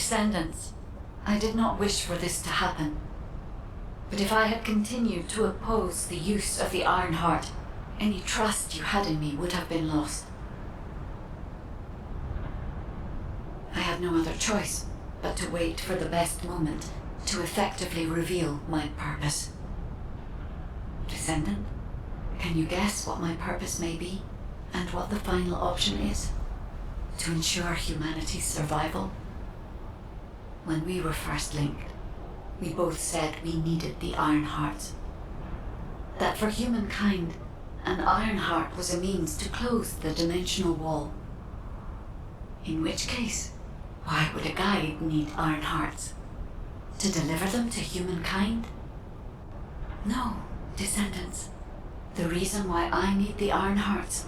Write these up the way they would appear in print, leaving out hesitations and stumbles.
Descendants, I did not wish for this to happen. But if I had continued to oppose the use of the Iron Heart, any trust you had in me would have been lost. I had no other choice but to wait for the best moment to effectively reveal my purpose. Descendant, can you guess what my purpose may be, and what the final option is? To ensure humanity's survival? When we were first linked, we both said we needed the Iron Heart. That for humankind, an Iron Heart was a means to close the dimensional wall. In which case, why would a guide need Iron Hearts? To deliver them to humankind? No, Descendants. The reason why I need the Iron Hearts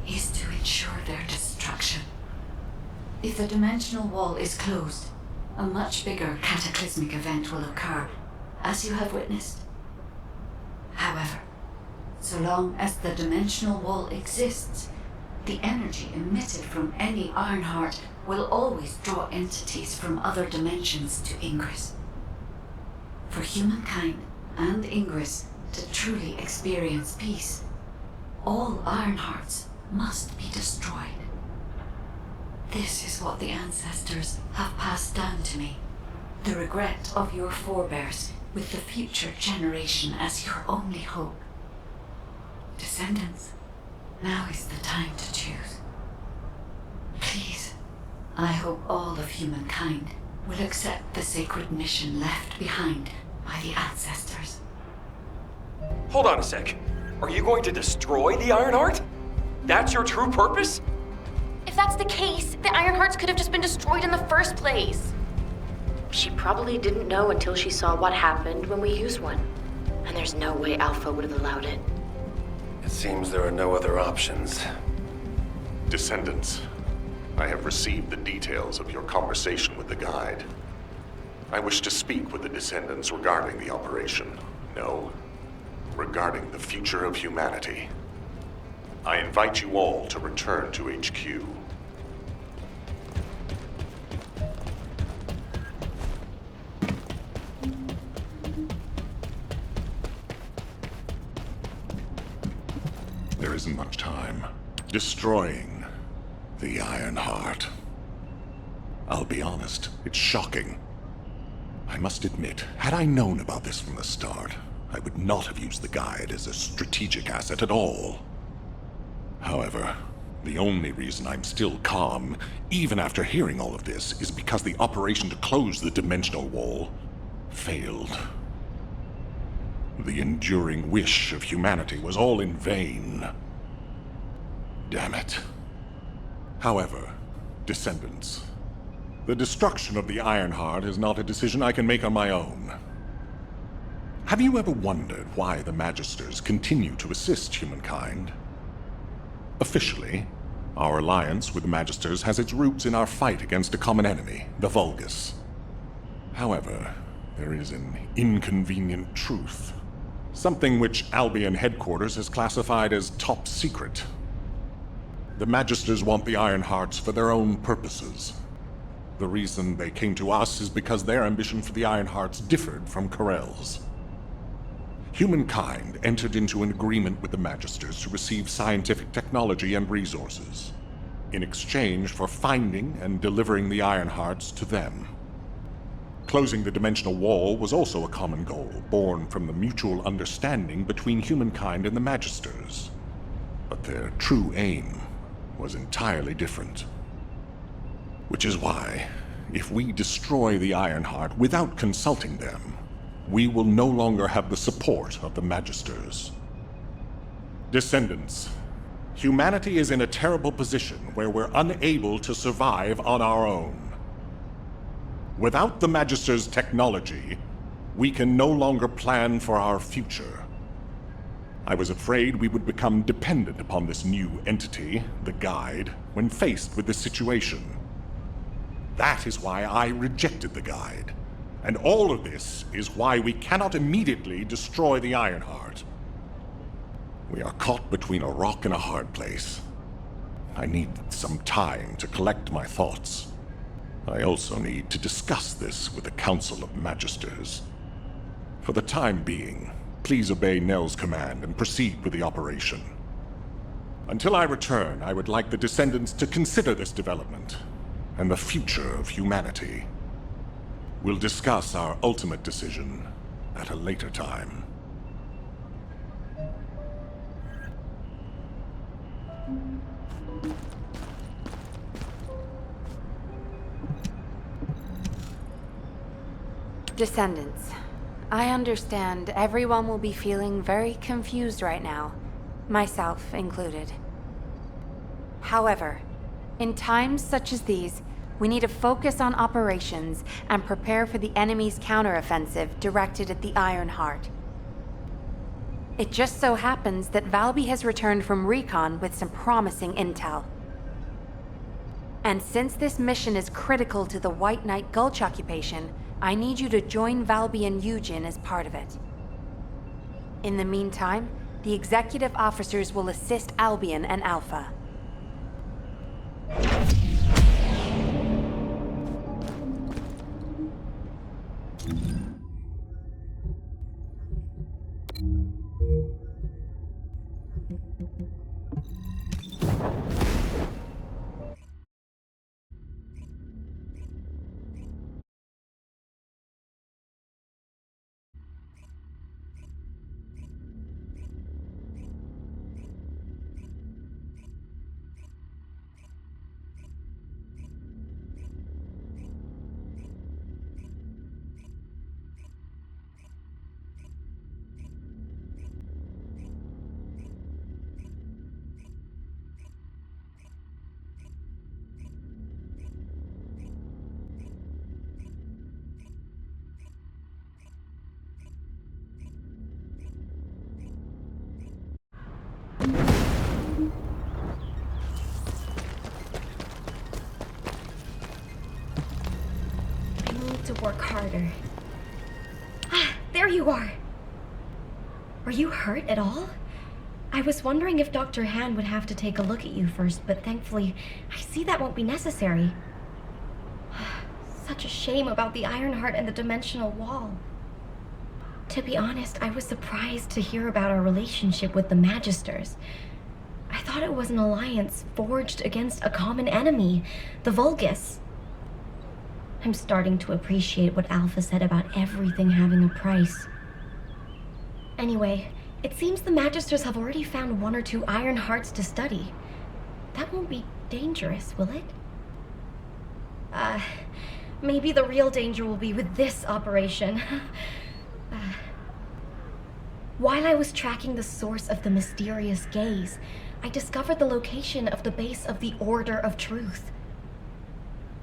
is to ensure their destruction. If the dimensional wall is closed, a much bigger cataclysmic event will occur, as you have witnessed. However, so long as the dimensional wall exists, the energy emitted from any Iron Heart will always draw entities from other dimensions to Ingress. For humankind and Ingress to truly experience peace, all Iron Hearts must be destroyed. This is what the ancestors have passed down to me. The regret of your forebears with the future generation as your only hope. Descendants, now is the time to choose. Please, I hope all of humankind will accept the sacred mission left behind by the ancestors. Hold on a sec. Are you going to destroy the Iron Heart? That's your true purpose? If that's the case, the Iron Hearts could have just been destroyed in the first place. She probably didn't know until she saw what happened when we used one. And there's no way Alpha would have allowed it. It seems there are no other options. Descendants, I have received the details of your conversation with the guide. I wish to speak with the Descendants regarding the operation. No, regarding the future of humanity. I invite you all to return to HQ. There isn't much time. Destroying the Iron Heart. I'll be honest, it's shocking. I must admit, had I known about this from the start, I would not have used the guide as a strategic asset at all. However, the only reason I'm still calm, even after hearing all of this, is because the operation to close the dimensional wall failed. The enduring wish of humanity was all in vain. Damn it. However, Descendants, the destruction of the Iron Heart is not a decision I can make on my own. Have you ever wondered why the Magisters continue to assist humankind? Officially, our alliance with the Magisters has its roots in our fight against a common enemy, the Vulgus. However, there is an inconvenient truth. Something which Albion headquarters has classified as top secret. The Magisters want the Iron Hearts for their own purposes. The reason they came to us is because their ambition for the Iron Hearts differed from Corell's. Humankind entered into an agreement with the Magisters to receive scientific technology and resources, in exchange for finding and delivering the Iron Hearts to them. Closing the dimensional wall was also a common goal, born from the mutual understanding between humankind and the Magisters. But their true aim was entirely different. Which is why, if we destroy the Iron Heart without consulting them, we will no longer have the support of the Magisters. Descendants, humanity is in a terrible position where we're unable to survive on our own. Without the Magisters' technology, we can no longer plan for our future. I was afraid we would become dependent upon this new entity, the Guide, when faced with this situation. That is why I rejected the Guide. And all of this is why we cannot immediately destroy the Iron Heart. We are caught between a rock and a hard place. I need some time to collect my thoughts. I also need to discuss this with the Council of Magisters. For the time being, please obey Nell's command and proceed with the operation. Until I return, I would like the Descendants to consider this development and the future of humanity. We'll discuss our ultimate decision at a later time. Descendants, I understand everyone will be feeling very confused right now, myself included. However, in times such as these, we need to focus on operations and prepare for the enemy's counteroffensive directed at the Iron Heart. It just so happens that Valby has returned from recon with some promising intel. And since this mission is critical to the White Knight Gulch occupation, I need you to join Valby and Eugen as part of it. In the meantime, the executive officers will assist Albion and Alpha. To work harder. Ah, there you are! Are you hurt at all? I was wondering if Dr. Han would have to take a look at you first, but thankfully, I see that won't be necessary. Such a shame about the Ironheart and the dimensional wall. To be honest, I was surprised to hear about our relationship with the Magisters. I thought it was an alliance forged against a common enemy, the Vulgus. I'm starting to appreciate what Alpha said about everything having a price. Anyway, it seems the Magisters have already found 1 or 2 Iron Hearts to study. That won't be dangerous, will it? Maybe the real danger will be with this operation. While I was tracking the source of the mysterious gaze, I discovered the location of the base of the Order of Truth.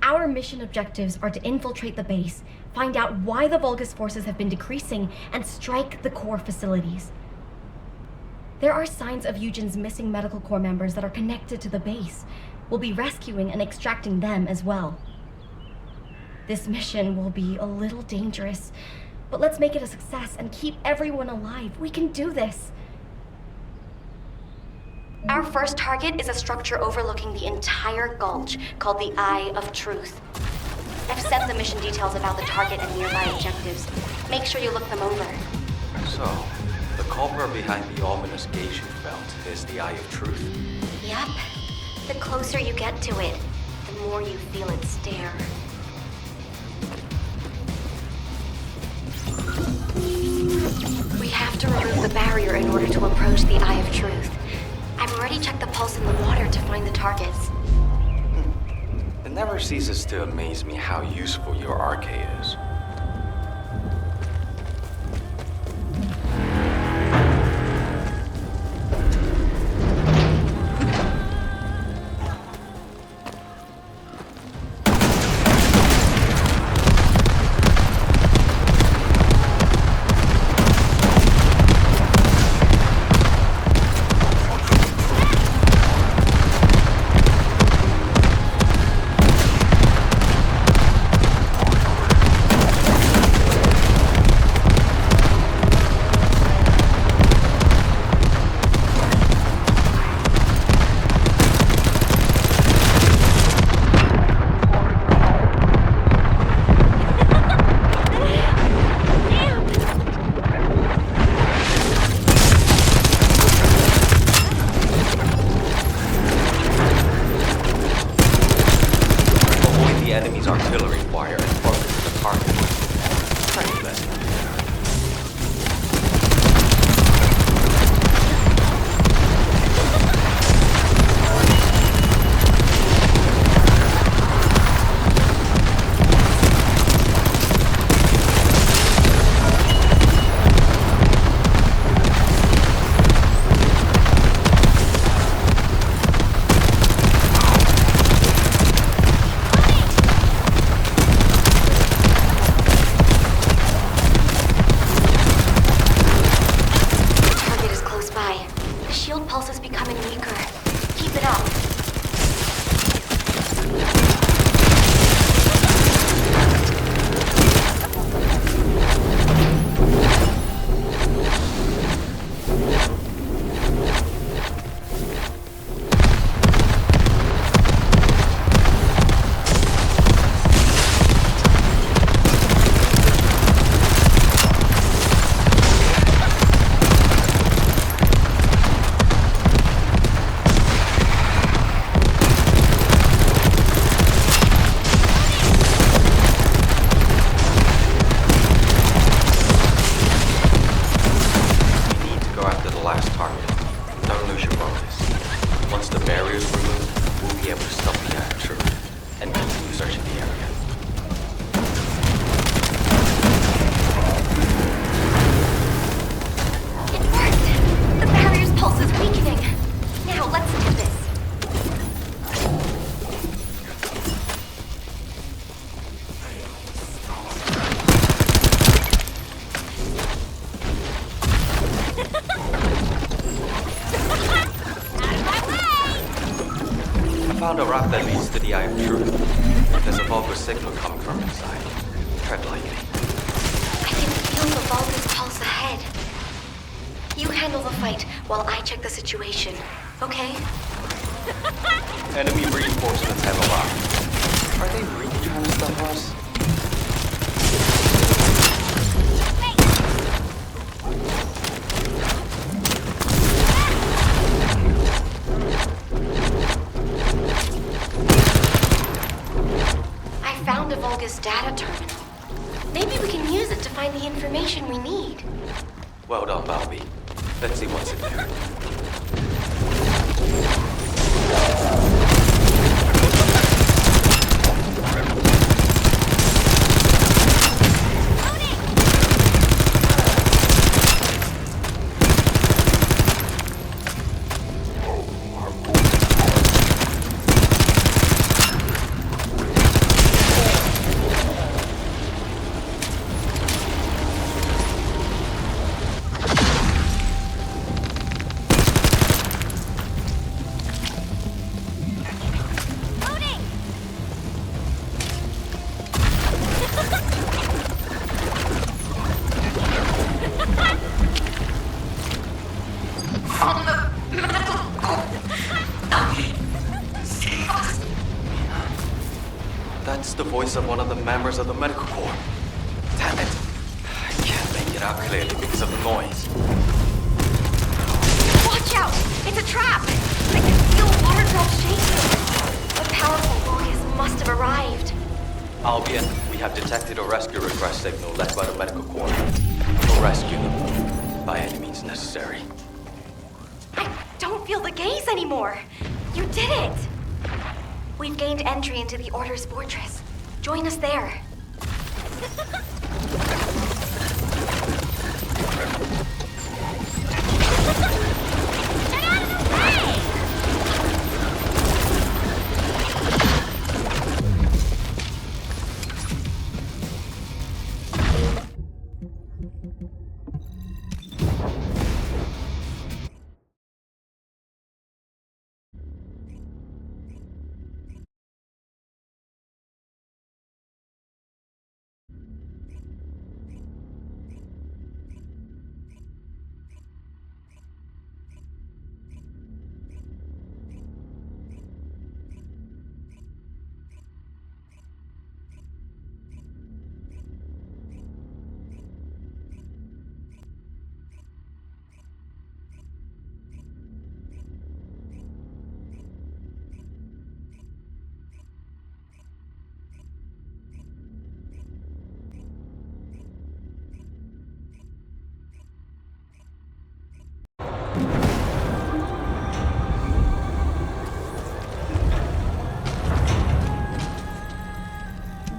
Our mission objectives are to infiltrate the base, find out why the Vulgus forces have been decreasing, and strike the core facilities. There are signs of Eugen's missing medical corps members that are connected to the base. We'll be rescuing and extracting them as well. This mission will be a little dangerous, but let's make it a success and keep everyone alive. We can do this. Our first target is a structure overlooking the entire gulch called the Eye of Truth. I've sent the mission details about the target and nearby objectives. Make sure you look them over. So, the culprit behind the ominous gaze you felt is the Eye of Truth? Yep. The closer you get to it, the more you feel it stare. We have to remove the barrier in order to approach the Eye of Truth. I've already checked the pulse in the water to find the targets. It never ceases to amaze me how useful your arcade is. shield pulse is becoming weaker. Keep it up. Found a rock that leads to the Eye of Truth. There's a Vulgar signal coming from inside. Tread lightly. I can feel the Vulgus pulse ahead. You handle the fight while I check the situation, okay? Enemy reinforcements have arrived. Are they really trying to stop us? Found a Vulgus data terminal. Maybe we can use it to find the information we need. Well done, Balby. Let's see what's in there. That's the voice of one of the members of the medical corps. Damn it. I can't make it out clearly because of the noise. Watch out! It's a trap! I can feel water drops shaking. A powerful Vulgus must have arrived. Albion, we have detected a rescue request signal left by the medical corps. We'll rescue them by any means necessary. I don't feel the gaze anymore. You did it! We've gained entry into the Order's fortress. Join us there.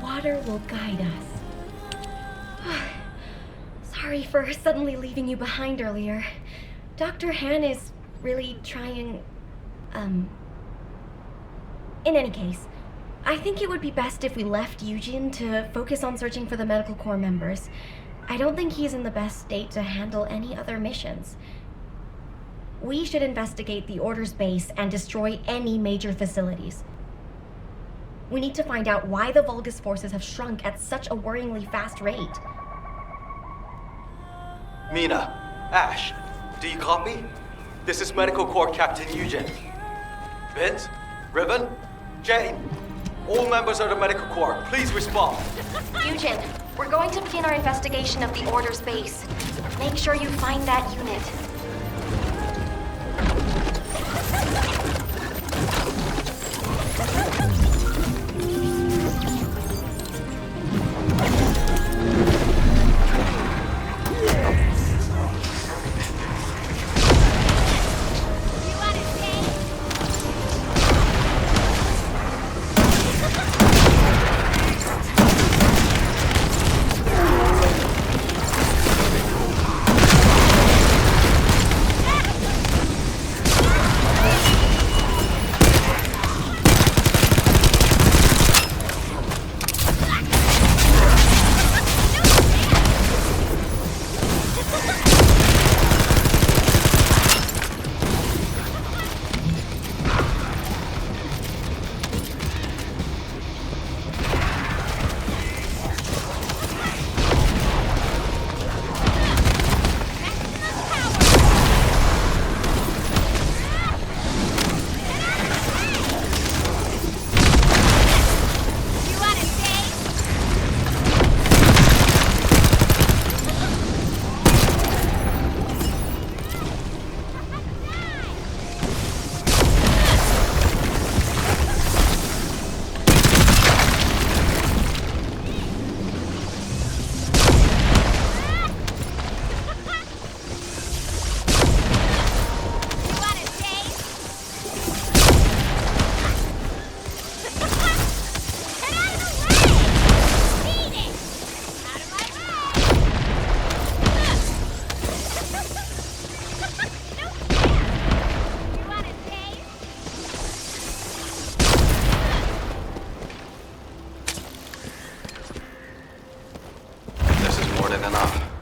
Water will guide us. Sorry for suddenly leaving you behind earlier. Dr. Han is really trying... In any case, I think it would be best if we left Eugene to focus on searching for the medical corps members. I don't think he's in the best state to handle any other missions. We should investigate the Order's base and destroy any major facilities. We need to find out why the Vulgus forces have shrunk at such a worryingly fast rate. Mina, Ash, do you copy? This is Medical Corps Captain Eugen. Vince, Ribbon, Jane, all members of the Medical Corps, please respond. Eugen, we're going to begin our investigation of the Order's base. Make sure you find that unit.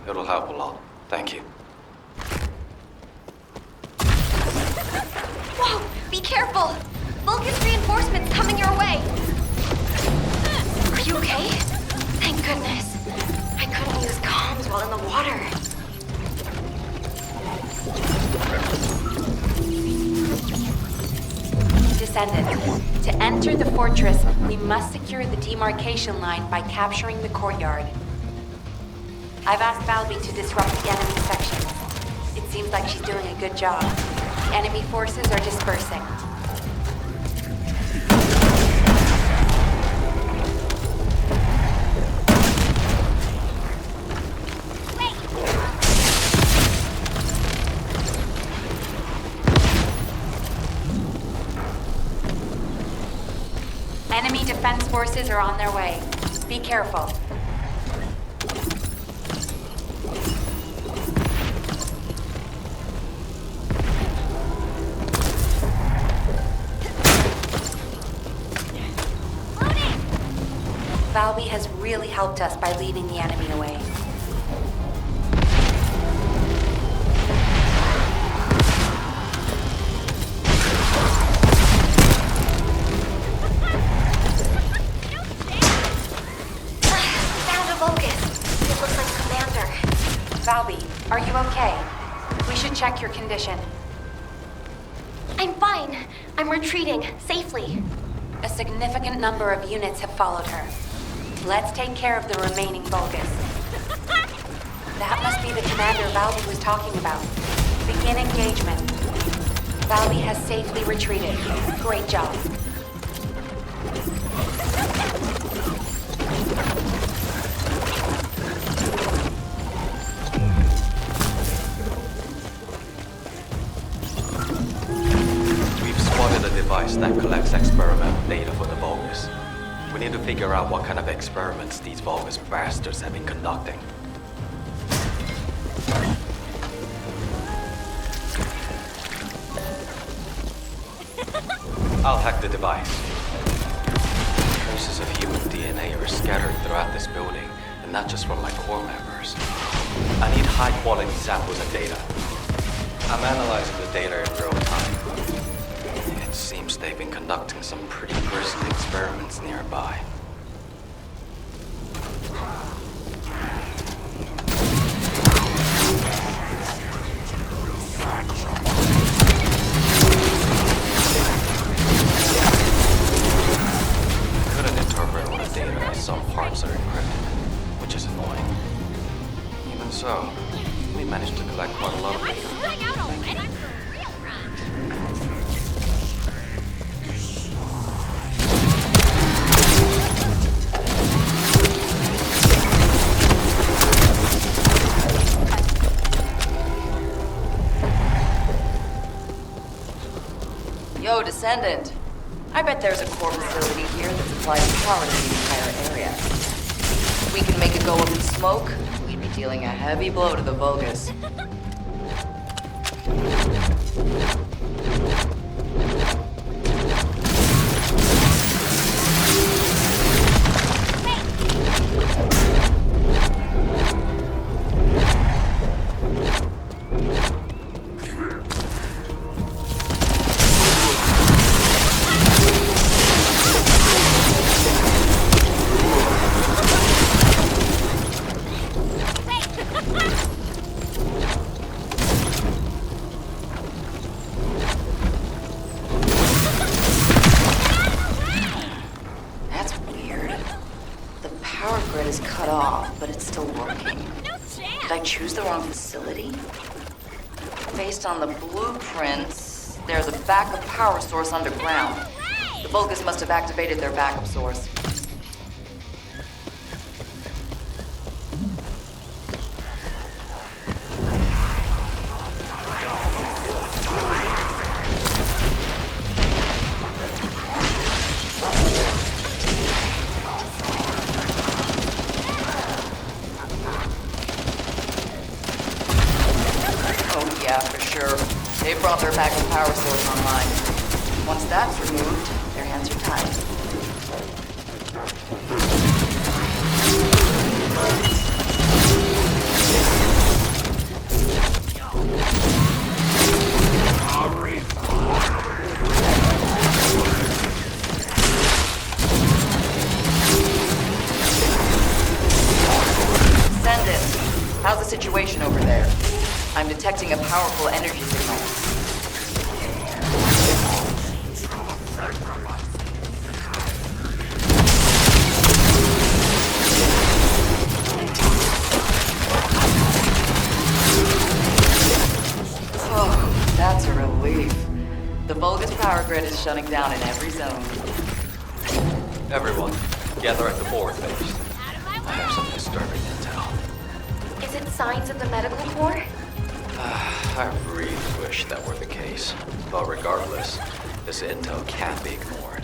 It'll help a lot. Thank you. Whoa! Be careful! Vulcan's reinforcements coming your way! Are you okay? Thank goodness. I couldn't use comms while in the water. Descendant, to enter the fortress, we must secure the demarcation line by capturing the courtyard. I've asked Valby to disrupt the enemy section. It seems like she's doing a good job. Enemy forces are dispersing. Enemy defense forces are on their way. Be careful. Valby has really helped us by leading the enemy away. Found a Vulgus. It looks like Commander. Valby, are you okay? We should check your condition. I'm fine. I'm retreating safely. A significant number of units have followed her. Let's take care of the remaining Vulgus. That must be the commander Valby was talking about. Begin engagement. Valby has safely retreated. Great job. We've spotted a device that collects experimental data for the Vulgus. We need to figure out what kind of experiments these Vulgus bastards have been conducting. I'll hack the device. Traces of human DNA are scattered throughout this building, and not just from my core members. I need high-quality samples of data. I'm analyzing the data in real time. It seems they've been conducting some pretty brisk experiments nearby. Couldn't interpret all the data as some parts are encrypted, which is annoying. Even so, we managed to collect quite a lot of data. Yo, Descendant. I bet there's a core facility here that supplies power to the entire area. If we can make it go up in smoke, we'd be dealing a heavy blow to the Vulgus. That's weird. The power grid is cut off, but it's still working. Did I choose the wrong facility? Based on the blueprints, there's a backup power source underground. The Vulgus must have activated their backup source. Oh yeah, for sure. They brought their backup power source online. Once that's removed, their hands are tied. Descendant, how's the situation over there? I'm detecting a powerful energy signal. Oh, that's a relief. The Vulgus power grid is shutting down in every zone. Everyone, gather at the forward base. I have some disturbing intel. Is it signs of the medical corps? I really wish that were the case. But regardless, this intel can't be ignored.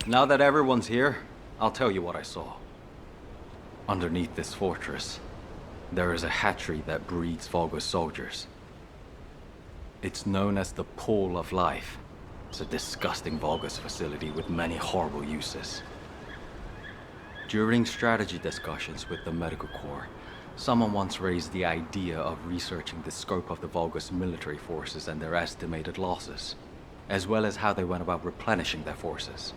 Now that everyone's here, I'll tell you what I saw. Underneath this fortress, there is a hatchery that breeds Vulgus soldiers. It's known as the Pool of Life. It's a disgusting Vulgus facility with many horrible uses. During strategy discussions with the Medical Corps, someone once raised the idea of researching the scope of the Vulgus military forces and their estimated losses, as well as how they went about replenishing their forces.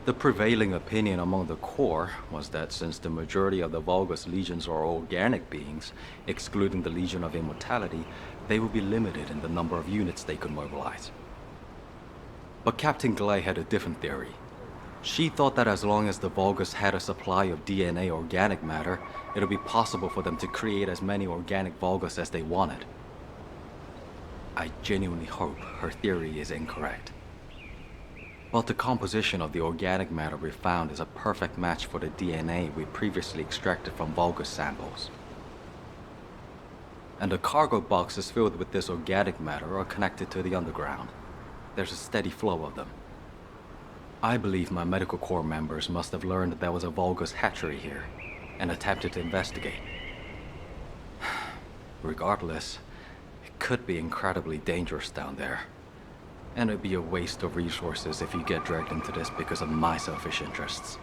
The prevailing opinion among the Corps was that since the majority of the Vulgus legions are organic beings, excluding the Legion of Immortality, they would be limited in the number of units they could mobilize. But Captain Glay had a different theory. She thought that as long as the Vulgus had a supply of DNA organic matter, it would be possible for them to create as many organic Vulgus as they wanted. I genuinely hope her theory is incorrect. But the composition of the organic matter we found is a perfect match for the DNA we previously extracted from Vulgus samples. And the cargo boxes filled with this organic matter are connected to the underground. There's a steady flow of them. I believe my Medical Corps members must have learned that there was a Vulgus hatchery here, and attempted to investigate. Regardless, it could be incredibly dangerous down there. And it'd be a waste of resources if you get dragged into this because of my selfish interests.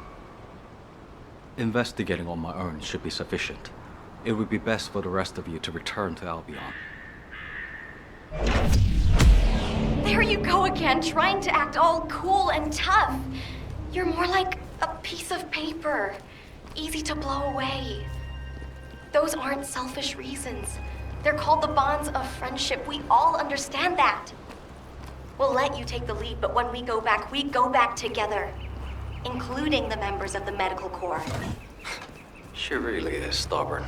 Investigating on my own should be sufficient. It would be best for the rest of you to return to Albion. There you go again, trying to act all cool and tough. You're more like a piece of paper, easy to blow away. Those aren't selfish reasons. They're called the bonds of friendship. We all understand that. We'll let you take the lead, but when we go back together, including the members of the Medical Corps. She really is stubborn.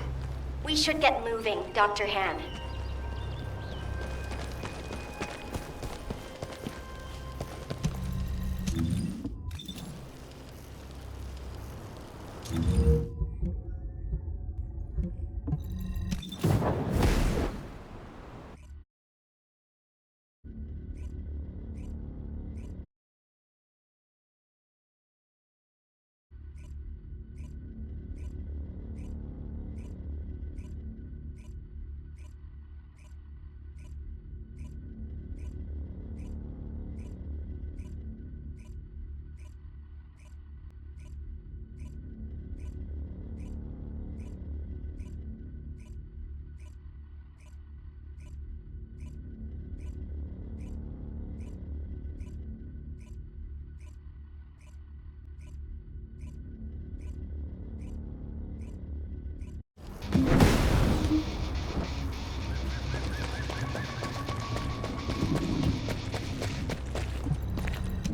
We should get moving, Dr. Han.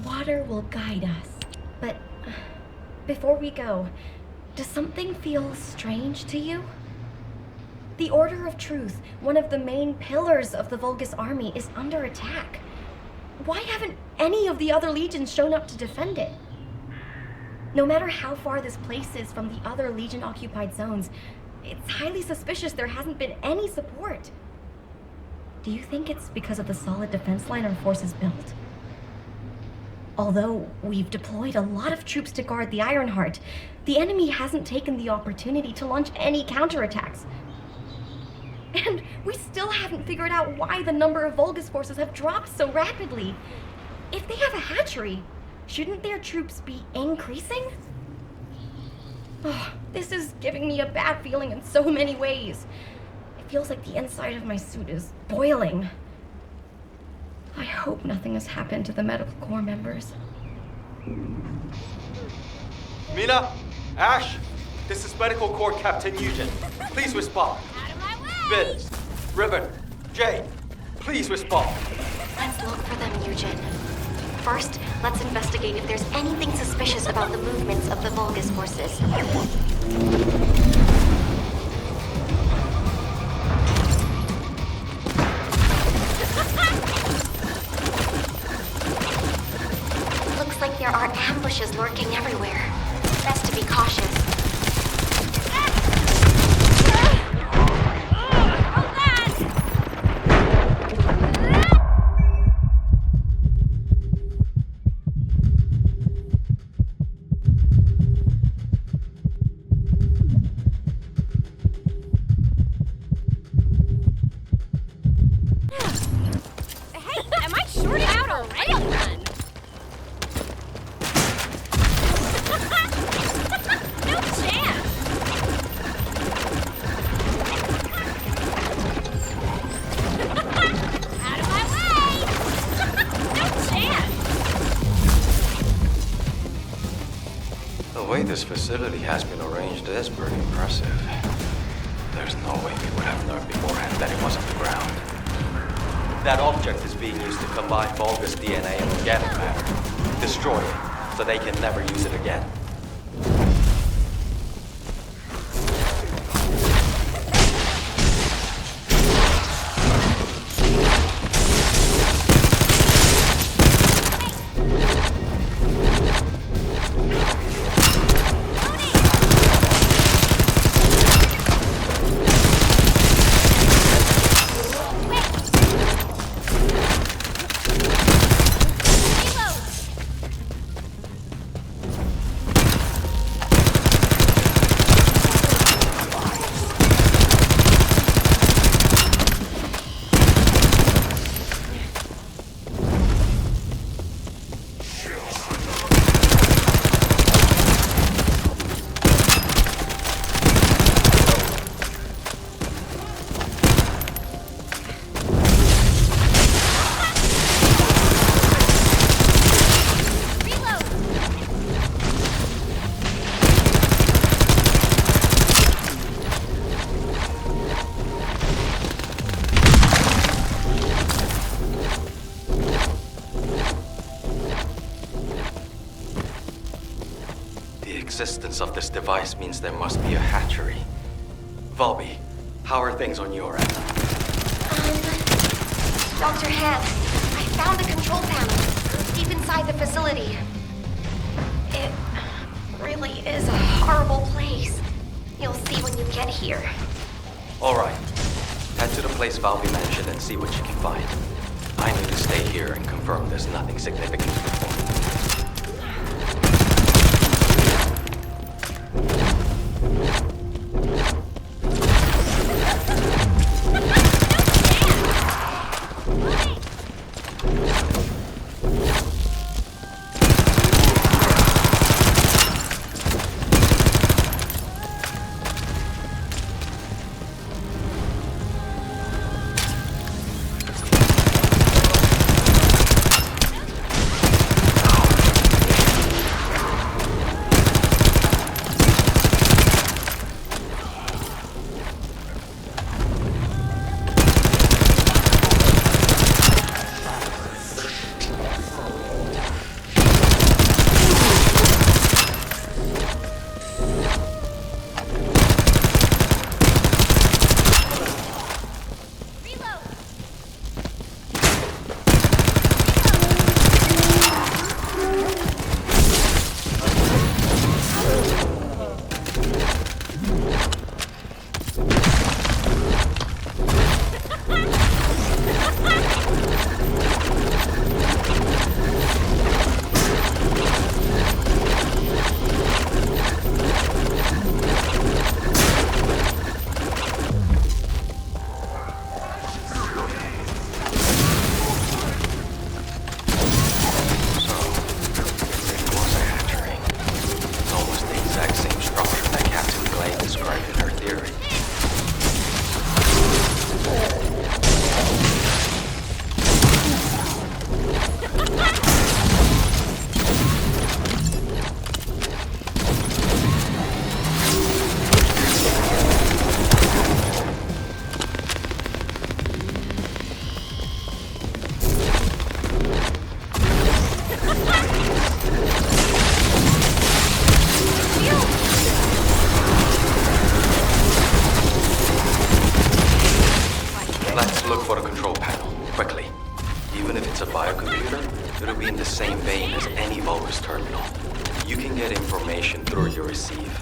Water will guide us. But before we go, does something feel strange to you? The Order of Truth, one of the main pillars of the Vulgus army, is under attack. Why haven't any of the other legions shown up to defend it? No matter how far this place is from the other Legion-occupied zones, it's highly suspicious there hasn't been any support. Do you think it's because of the solid defense line our forces built? Although we've deployed a lot of troops to guard the Ironheart, the enemy hasn't taken the opportunity to launch any counterattacks. And we still haven't figured out why the number of Vulgus forces have dropped so rapidly. If they have a hatchery, shouldn't their troops be increasing? Oh, this is giving me a bad feeling in so many ways. It feels like the inside of my suit is boiling. I hope nothing has happened to the Medical Corps members. Mina! Ash! This is Medical Corps Captain Nugent. Please respond. Out of my way! Vince! Ribbon! Jane! Please respond. Let's look for them, Eugen. First, let's investigate if there's anything suspicious about the movements of the Vulgus forces. Looks like there are ambushes lurking everywhere. Best to be cautious. The way this facility has been arranged is pretty impressive. There's no way we would have known beforehand that it was underground. That object is being used to combine Vulgus DNA and organic matter. Destroy it, so they can never use it again. existence of this device means there must be a hatchery. Volby, how are things on your end? Dr. Han, I found the control panel deep inside the facility. It really is a horrible place. You'll see when you get here. Alright. Head to the place Volby mentioned and see what you can find. I need to stay here and confirm there's nothing significant to report. It'll be in the same vein as any Vulgus terminal. You can get information through your receive.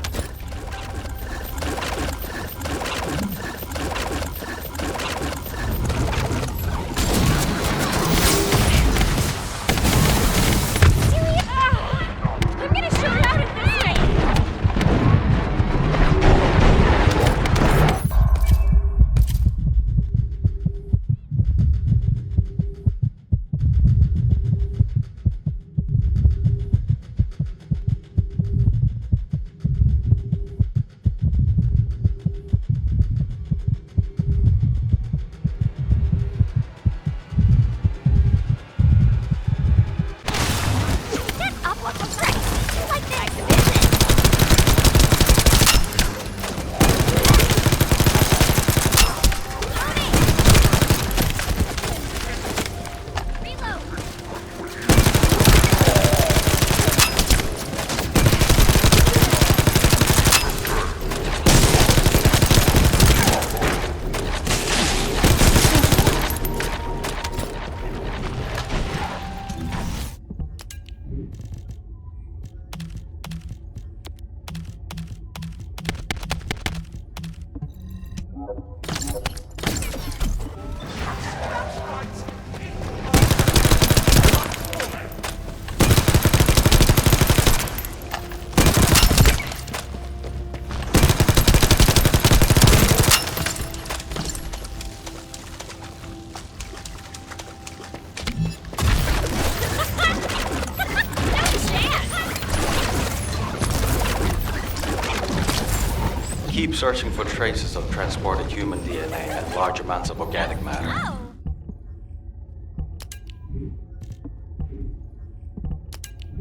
Keep searching for traces of transported human DNA and large amounts of organic matter.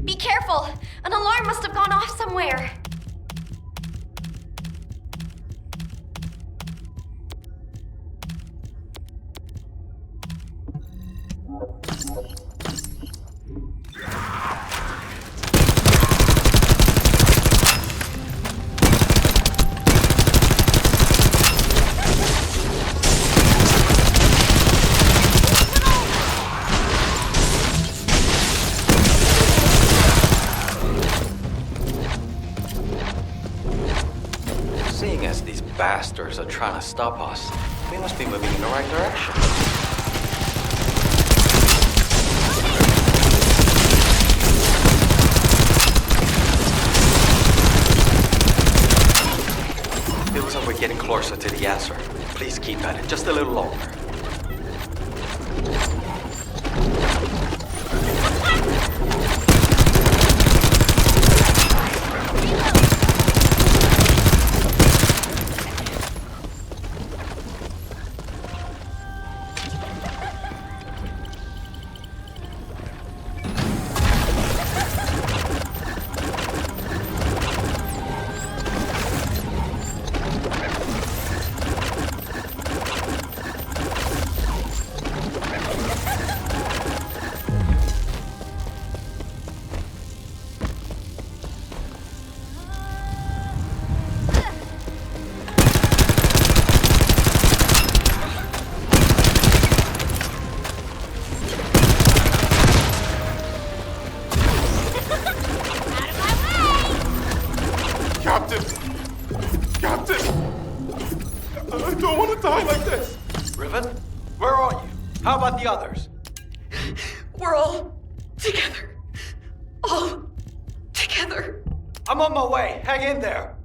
Be careful! An alarm must have gone off somewhere. bastards are trying to stop us, we must be moving in the right direction. Feels like we're getting closer to the answer. Please keep at it just a little longer. How about the others? We're all together. All together. I'm on my way. Hang in there.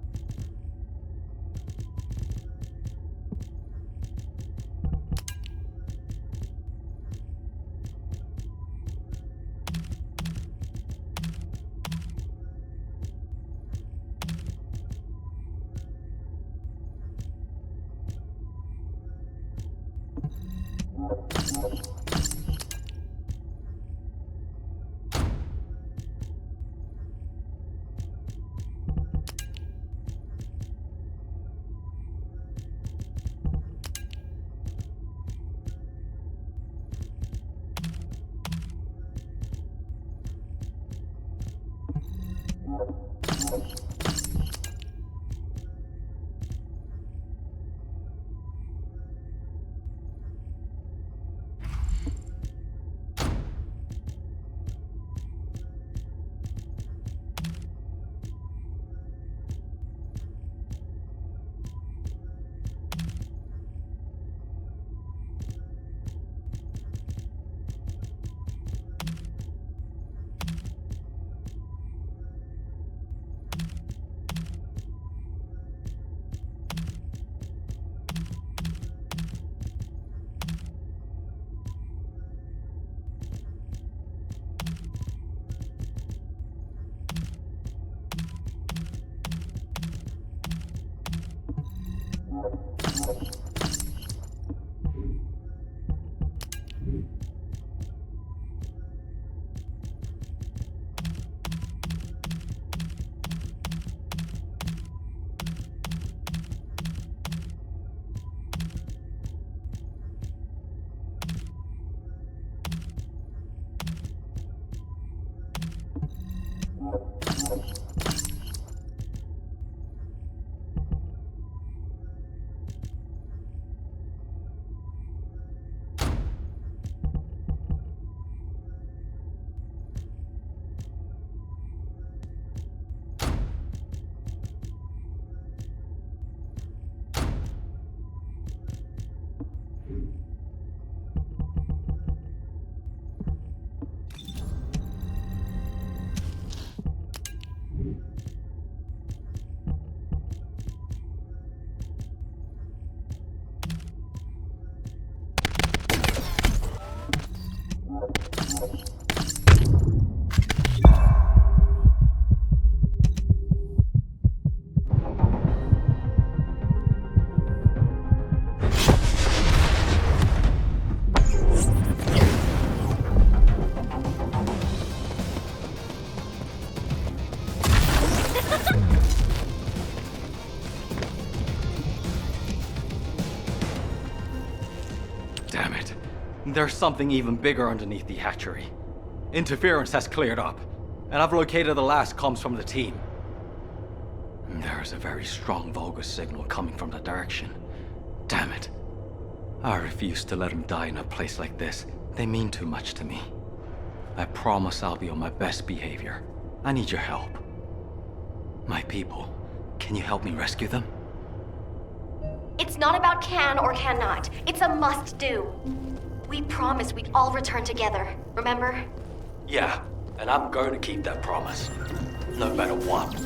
Damn it. There's something even bigger underneath the hatchery. Interference has cleared up, and I've located the last comms from the team. There's a very strong Vulgus signal coming from that direction. Damn it. I refuse to let them die in a place like this. They mean too much to me. I promise I'll be on my best behavior. I need your help. My people, can you help me rescue them? It's not about can or cannot. It's a must-do. We promised we'd all return together, remember? Yeah, and I'm going to keep that promise. No matter what.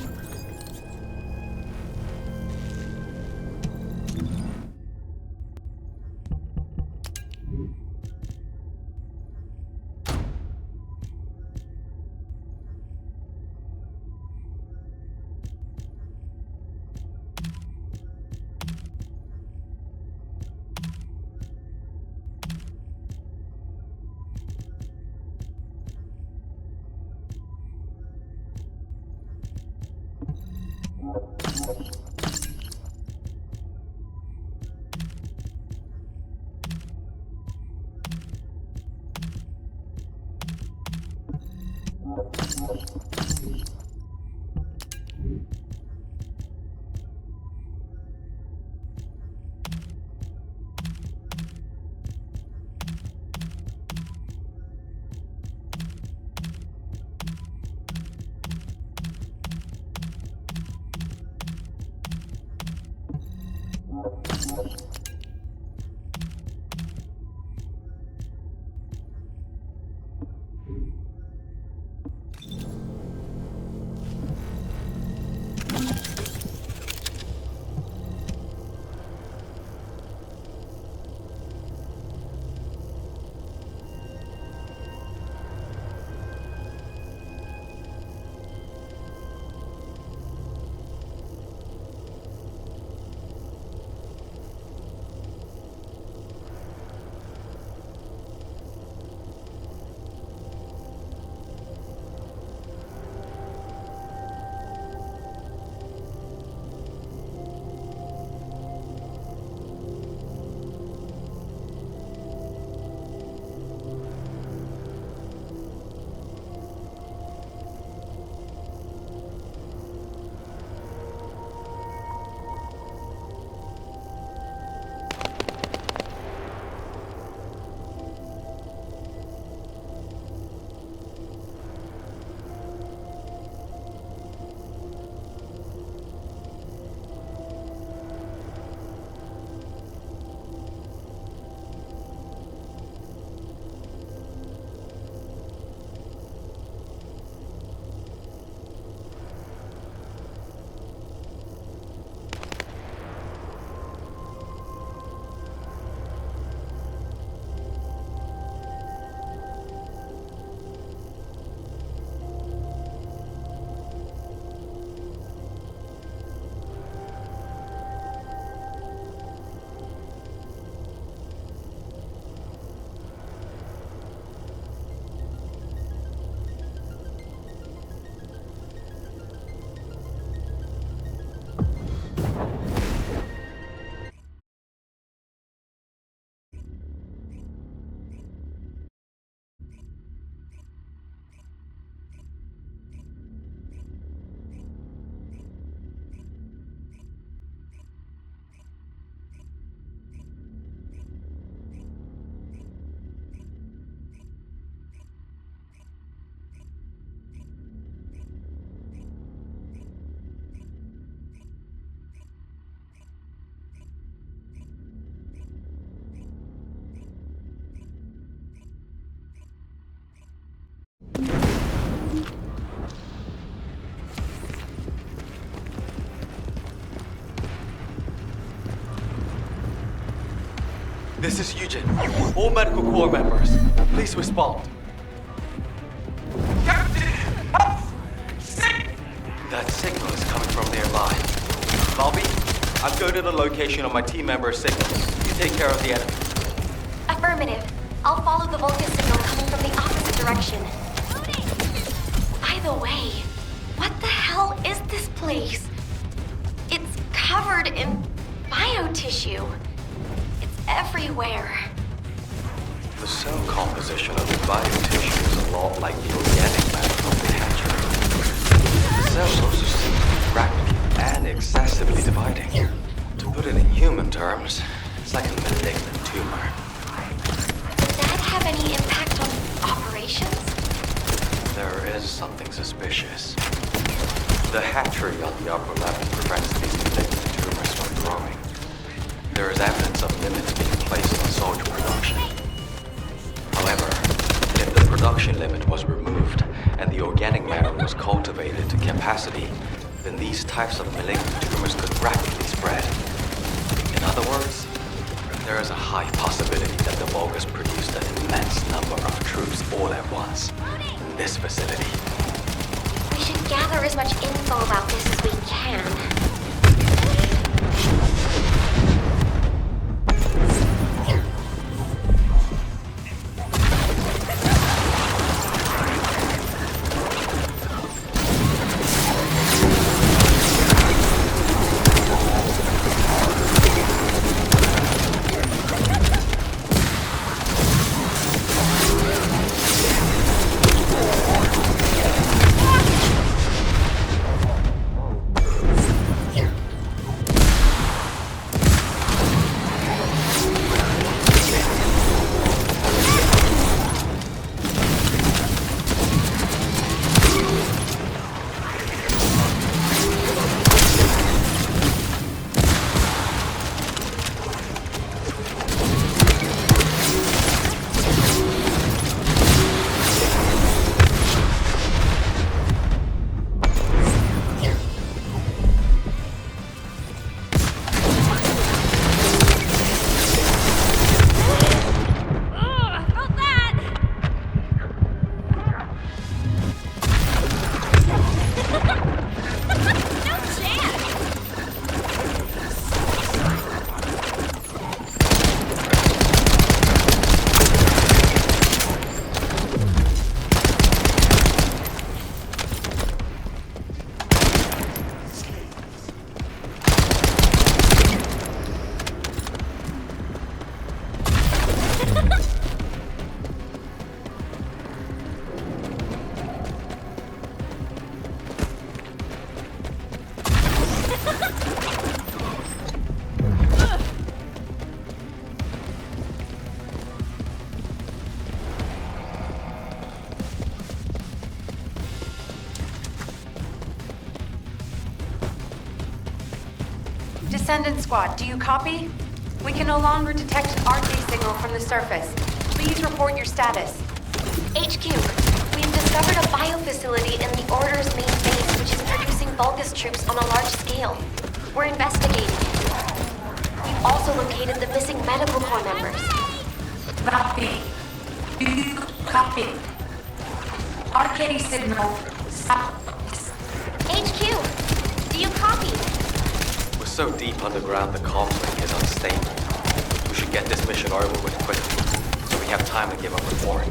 This is Eugene. All medical corps members, please respond. That signal is coming from nearby. Bobby, I'm going to the location of my team member's signal. You take care of the enemy. Affirmative. I'll follow the Vulcan signal coming from the opposite direction. By the way, what the hell is this place? It's covered in biotissue. It's everywhere. The cell composition of the biotissue is a lot like the organic matter from the hatchery. The cells also seem to be rapidly and excessively dividing. To put it in human terms, it's like a malignant tumor. Does that have any impact on operations? There is something suspicious. The hatchery on the upper level prevents these malignant tumors from growing. there is evidence of limits being placed on soldier production. However, if the production limit was removed and the organic matter was cultivated to capacity, then these types of malignant tumors could rapidly spread. In other words, there is a high possibility that the Vulgus produced an immense number of troops all at once in this facility. We should gather as much info about this as we can. Descendant Squad, do you copy? We can no longer detect an RJ signal from the surface. Please report your status. HQ, we've discovered a biofacility in the Order's main base which is producing Vulgus troops on a large scale. We're investigating. We've also located the missing medical corps members. Copy. Do you copy? RJ signal. Stop. HQ, do you copy? We're so deep underground the comms link is unstable. We should get this mission over with quickly, so we have time to give a report.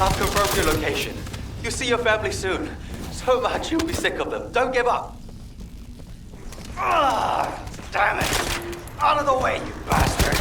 I've confirmed your location. You'll see your family soon. So much you'll be sick of them. Don't give up. Ah, damn it. Out of the way, you bastard.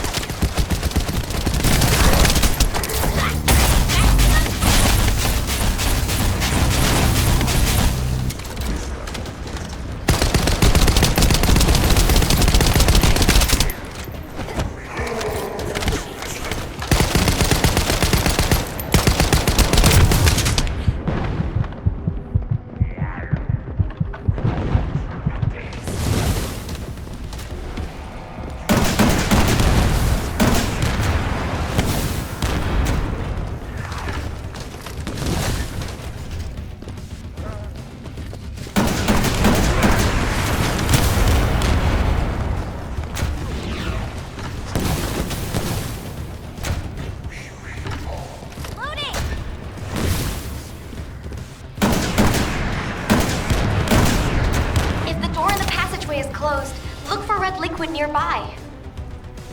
Look for red liquid nearby.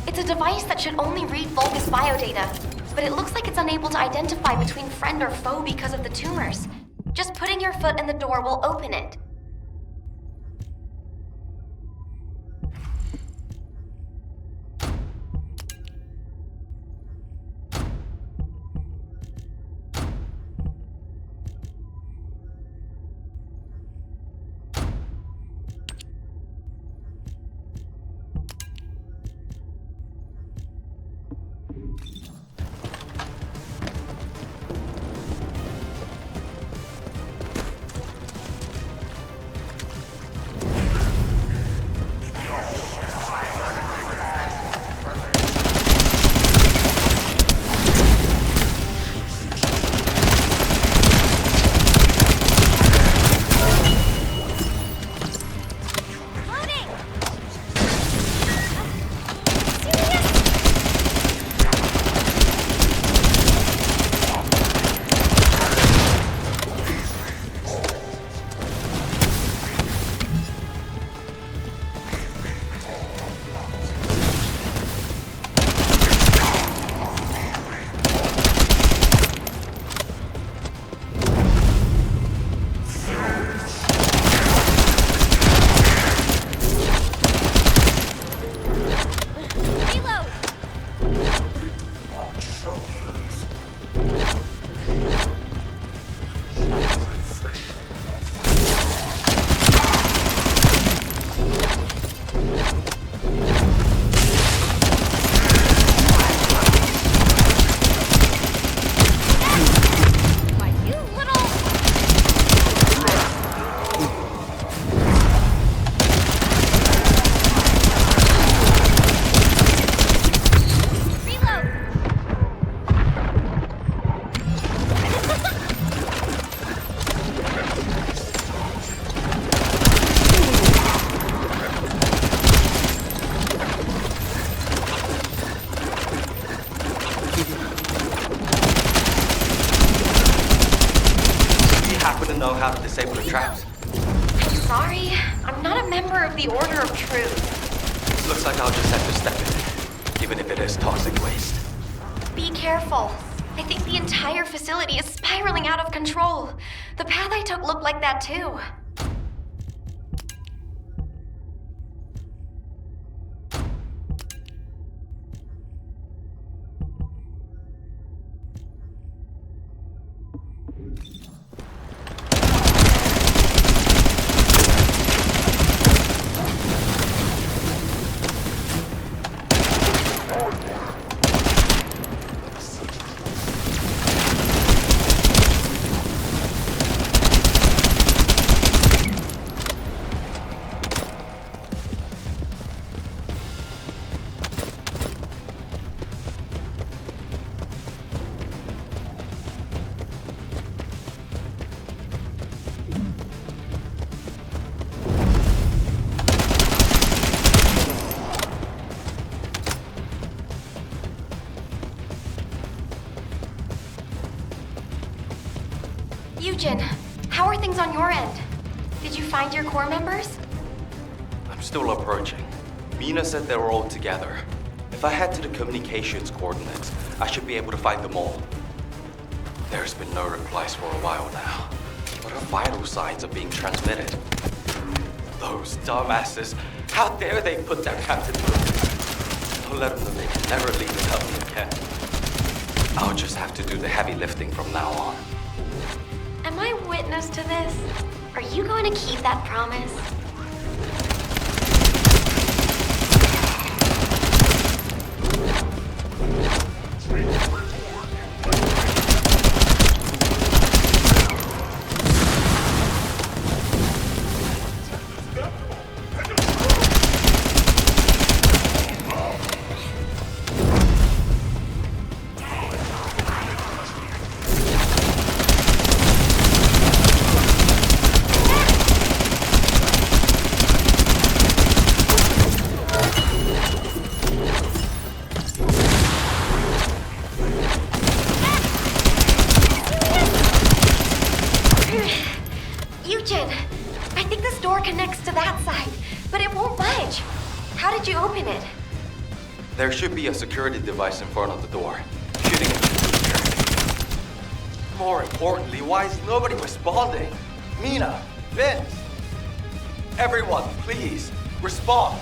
It's a device that should only read Vulgus biodata, but it looks like it's unable to identify between friend or foe because of the tumors. Just putting your foot in the door will open it. Know how to disable the traps. I'm sorry. I'm not a member of the Order of Truth. Looks like I'll just have to step in, even if it is toxic waste. Be careful. I think the entire facility is spiraling out of control. The path I took looked like that too. Eugen, how are things on your end? Did you find your core members? I'm still approaching. Mina said they were all together. If I head to the communications coordinates, I should be able to find them all. There's been no replies for a while now, but our vital signs are being transmitted. Those dumbasses, how dare they put their captain through? Don't let them know they can never leave without me again. I'll just have to do the heavy lifting from now on. Am I witness to this? Are you going to keep that promise? open it. There should be a security device in front of the door. Shooting it should security. More importantly, why is nobody responding? Mina, Vince, everyone, please, respond.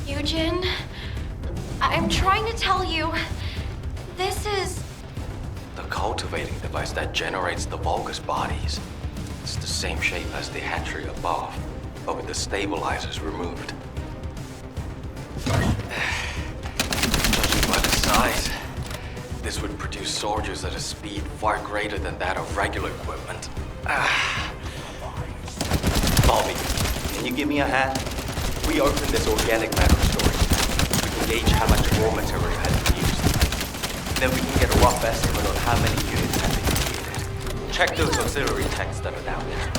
Eugen, I'm trying to tell you, this is... The cultivating device that generates the Vulgus bodies. It's the same shape as the hatchery above, but with the stabilizers removed. Judging by the size, this would produce soldiers at a speed far greater than that of regular equipment. Bobby, can you give me a hand? We open this organic matter storage. We can gauge how much raw material has been used. Then we can get a rough estimate on how many units have been created. Check those auxiliary tanks that are down there.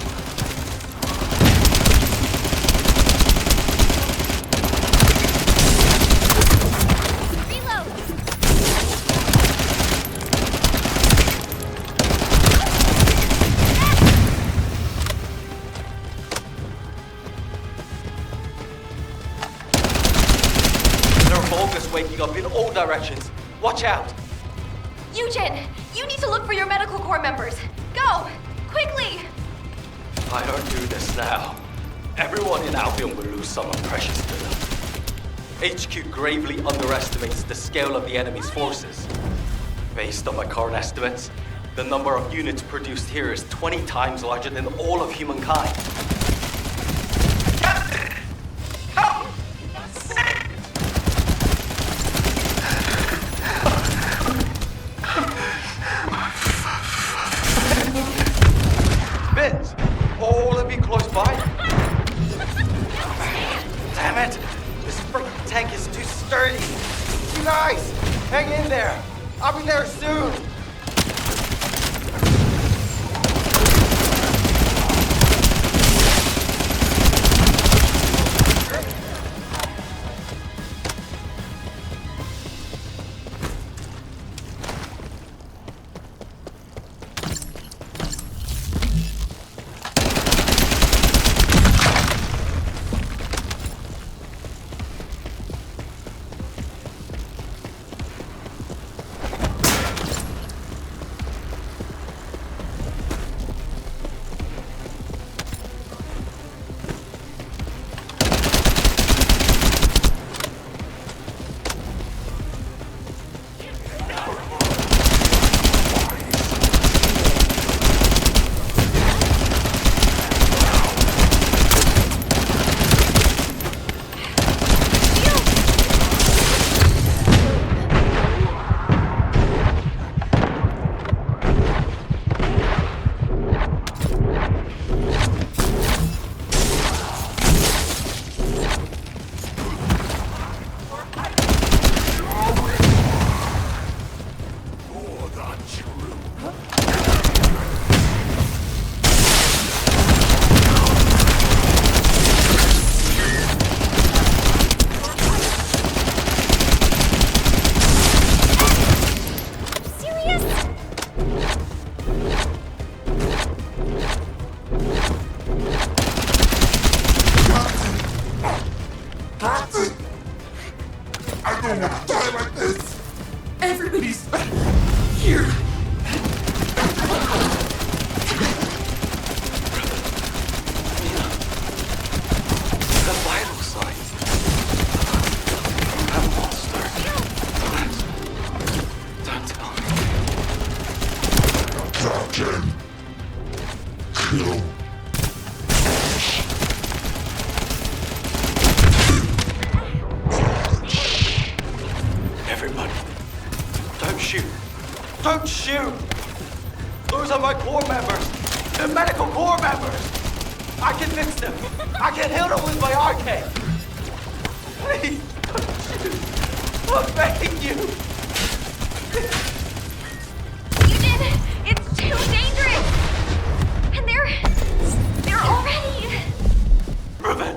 Waking up in all directions. Watch out! Eugen, you need to look for your medical corps members. Go! Quickly! If I don't do this now, everyone in Albion will lose someone precious to them. HQ gravely underestimates the scale of the enemy's forces. Based on my current estimates, the number of units produced here is 20 times larger than all of humankind. Hang in there! I'll be there soon! I don't want to die like this! Everybody's here. The vital signs. That monster. Don't tell me. Captain! Kill. Everybody, don't shoot. Don't shoot! Those are my Corps members. They're medical Corps members. I can fix them. I can heal them with my arcade. Please, don't shoot. I'm begging you. Eugene, it's too dangerous! And they're already... Ruben.